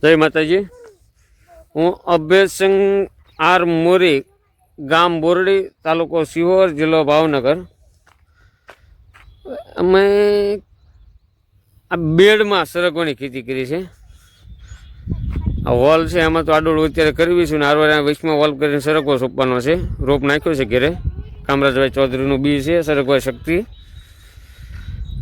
જય માતાજી। હું અભયસિંહ આર મોરી, ગામ બોરડી, તાલુકો સિહોર, જિલ્લો ભાવનગર। અમે આ બેડમાં સરગવાની ખેતી કરી છે। આ વોલ છે એમાં તો આડોળ અત્યારે કરવી છું ને આરવાર વચમાં વોલ કરીને સરગવો સોંપવાનો છે। રોપ નાખ્યો છે ઘેરે, કામરાજભાઈ ચૌધરીનું બી છે સરગવા શક્તિ।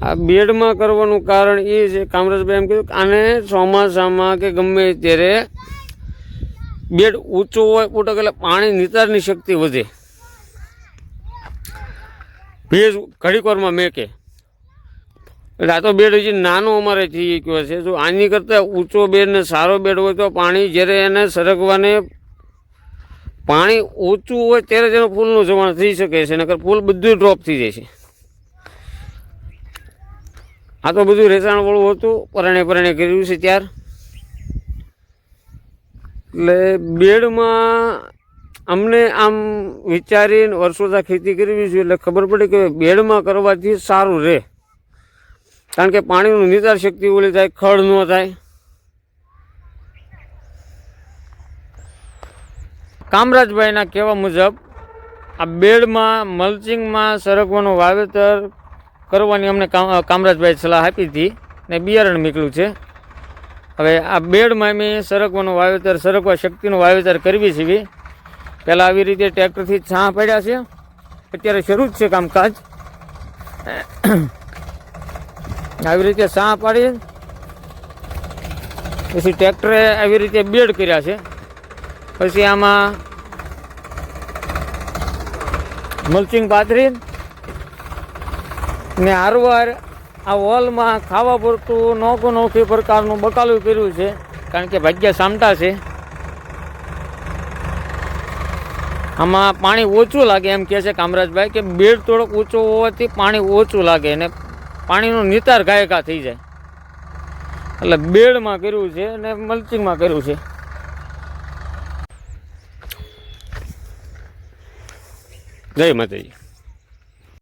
આ બેડમાં કરવાનું કારણ એ છે, કામરાજભાઈ એમ કીધું કે આને ચોમાસામાં કે ગમે ત્યારે બેડ ઊંચો હોય પોટક એટલે પાણી નિતારની શક્તિ વધે, ભેજ ઘડીક વારમાં મેકે। એટલે આ તો બેડ હજી નાનો અમારે થઈ ગયો છે। જો આની કરતાં ઊંચો બેડ ને સારો બેડ હોય તો પાણી જ્યારે એને સરગવાને પાણી ઓછું હોય ત્યારે તેનો ફૂલનું જમાણ થઈ શકે છે, નકર ફૂલ બધું ડ્રોપ થઈ જાય છે। આ તો બધું રેસાણવાળું હતું, પરણે કર્યું છે ત્યાર। એટલે બેડમાં અમને આમ વિચારીને વર્ષોથી ખેતી કરવી છે એટલે ખબર પડી કે બેડમાં કરવાથી સારું રહે, કારણ કે પાણીનું નિતાર શક્તિ ઓલી થાય, ખડ ન થાય। કામરાજભાઈના કહેવા મુજબ આ બેડમાં મલ્ચિંગમાં સરગવાનું વાવેતર કરવાની અમને કામરાજભાઈ સલાહ આપી હતી ને બિયારણ નીકળ્યું છે। હવે આ બેડમાં અમે સરગવાનું વાવેતર, સરગવા શક્તિનું વાવેતર કરવી છે। પહેલાં આવી રીતે ટ્રેક્ટરથી છાં પડ્યા છે, અત્યારે શરૂ જ છે કામકાજ। આવી રીતે છાં પાડી પછી ટ્રેક્ટરે આવી રીતે બેડ કર્યા છે, પછી આમાં મલ્ચિંગ પાથરી ને હારવાર આ વોલમાં ખાવા પૂરતું નોખું પ્રકારનું બકાલું કર્યું છે, કારણ કે ભાગ્ય સામટા છે। આમાં પાણી ઓછું લાગે એમ કહે છે કામરાજભાઈ કે બેડ થોડોક ઊંચો હોવાથી પાણી ઓછું લાગે અને પાણીનો નિતાર ગાયકા થઈ જાય, એટલે બેડમાં કર્યું છે અને મલ્ચિંગમાં કર્યું છે। જય માતાજી।